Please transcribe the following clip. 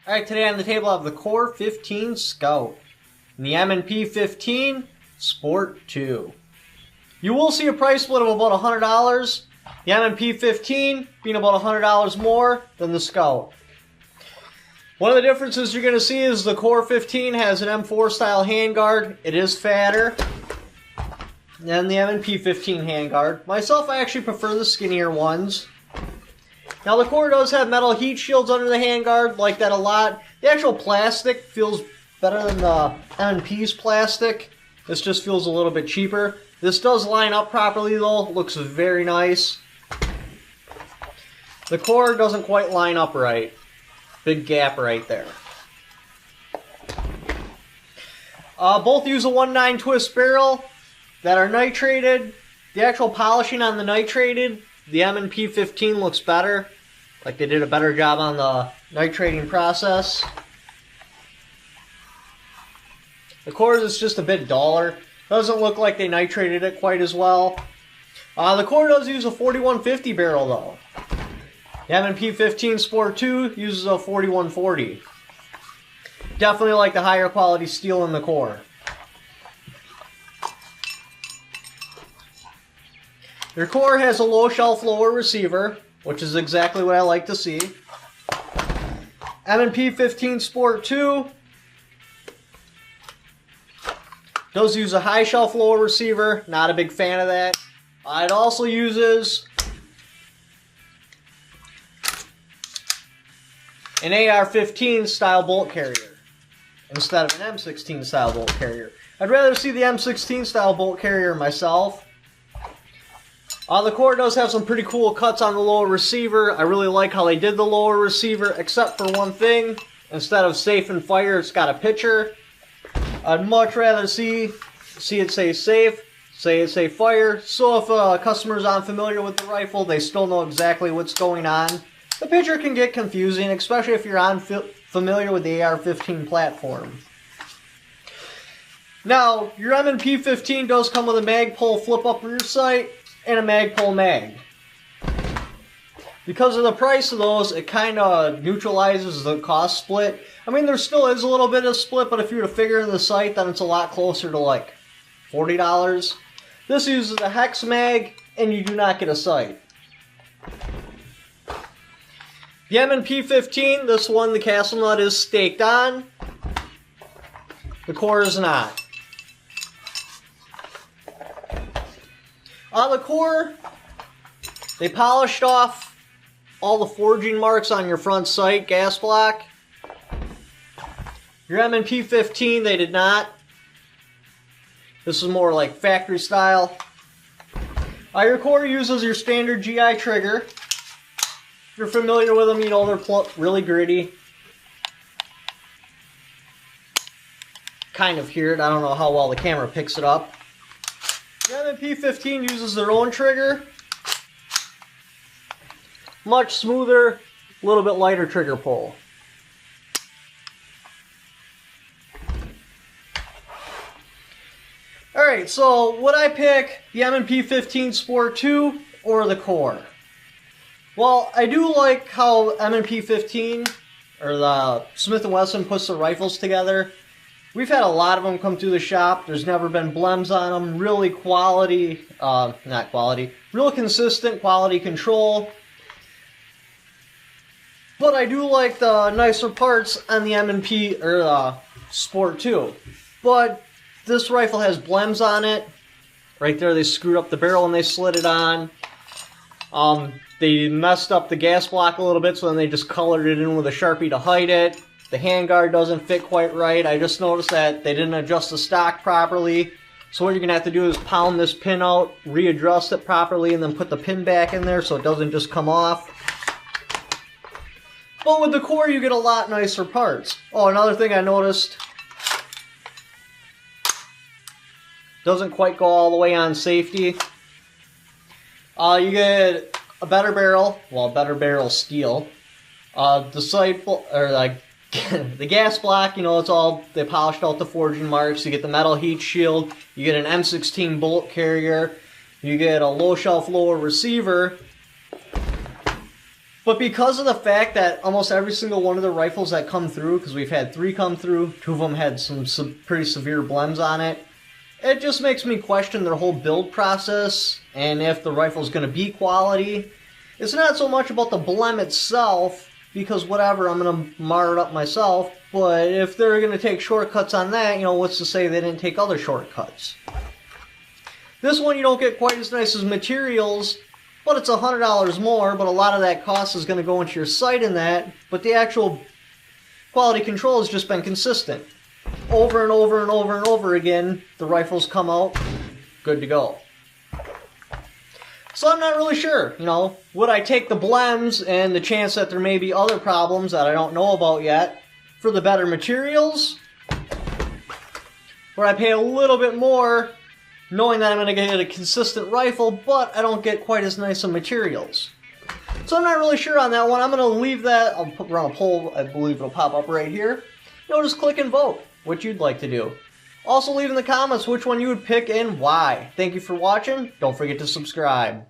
Alright, today on the table I have the Core 15 Scout and the M&P 15 Sport 2. You will see a price split of about $100, the M&P 15 being about $100 more than the Scout. One of the differences you're going to see is the Core 15 has an M4 style handguard. It is fatter than the M&P 15 handguard. Myself, I actually prefer the skinnier ones. Now the Core does have metal heat shields under the handguard, like that a lot. The actual plastic feels better than the M&P's plastic. This just feels a little bit cheaper. This does line up properly though, looks very nice. The Core doesn't quite line up right. Big gap right there. Both use a 1/9 twist barrel that are nitrated. The actual polishing on the nitrated, the M&P 15 looks better. Like they did a better job on the nitrating process. The Core is just a bit duller. Doesn't look like they nitrated it quite as well. The Core does use a 4150 barrel though. The M&P 15 Sport 2 uses a 4140. Definitely like the higher quality steel in the Core. Your Core has a low shelf lower receiver, which is exactly what I like to see. M&P 15 Sport 2 does use a high shelf lower receiver, not a big fan of that. It also uses an AR15's style bolt carrier instead of an M16 style bolt carrier. I'd rather see the M16 style bolt carrier myself. The Core does have some pretty cool cuts on the lower receiver. I really like how they did the lower receiver, except for one thing. Instead of safe and fire, it's got a picture. I'd much rather see it say safe, say it say fire. So if a customer's unfamiliar with the rifle, they still know exactly what's going on. The picture can get confusing, especially if you're unfamiliar with the AR15 platform. Now, your M&P 15 does come with a Magpul flip-up rear sight and a Magpul mag. Because of the price of those, it kind of neutralizes the cost split. I mean, there still is a little bit of split, but if you were to figure in the sight, then it's a lot closer to like $40. This uses a hex mag, and you do not get a sight. The M&P 15, this one, the castle nut is staked on. The Core is not. On the Core, they polished off all the forging marks on your front sight gas block. Your M&P 15, they did not. This is more like factory style. Your Core uses your standard GI trigger. If you're familiar with them, you know they're really gritty. Kind of hear it. I don't know how well the camera picks it up. The M&P 15 uses their own trigger. Much smoother, a little bit lighter trigger pull. Alright, so would I pick the M&P 15 Sport 2 or the Core? Well, I do like how M&P 15, or the Smith & Wesson, puts the rifles together. We've had a lot of them come through the shop. There's never been blems on them. Really quality, not quality, real consistent quality control. But I do like the nicer parts on the M&P, or the Sport 2. But this rifle has blems on it. Right there, they screwed up the barrel and they slid it on. They messed up the gas block a little bit, so then they just colored it in with a Sharpie to hide it. The handguard doesn't fit quite right. I just noticed that they didn't adjust the stock properly. So what you're going to have to do is pound this pin out, readjust it properly, and then put the pin back in there so it doesn't just come off. But with the Core, you get a lot nicer parts. Oh, another thing I noticed. Doesn't quite go all the way on safety. You get a better barrel. Well, better barrel steel. The sight, or like the gas block, you know, it's all, they polished out the forging marks. You get the metal heat shield. You get an M16 bolt carrier. You get a low shelf lower receiver. But because of the fact that almost every single one of the rifles that come through, because we've had 3 come through, 2 of them had some pretty severe blems on it, it just makes me question their whole build process and if the rifle's going to be quality. It's not so much about the blem itself, because whatever, I'm going to mar it up myself, but if they're going to take shortcuts on that, you know, what's to say they didn't take other shortcuts? This one you don't get quite as nice as materials, but it's $100 more, but a lot of that cost is going to go into your sight in that, but the actual quality control has just been consistent. Over and over and over and over again, the rifles come out good to go. So I'm not really sure, you know, would I take the blems and the chance that there may be other problems that I don't know about yet for the better materials? Or I pay a little bit more knowing that I'm going to get a consistent rifle, but I don't get quite as nice of materials. So I'm not really sure on that one. I'm going to leave that. I'll run a poll. I believe it'll pop up right here. You know, just click and vote what you'd like to do. Also leave in the comments which one you would pick and why. Thank you for watching. Don't forget to subscribe.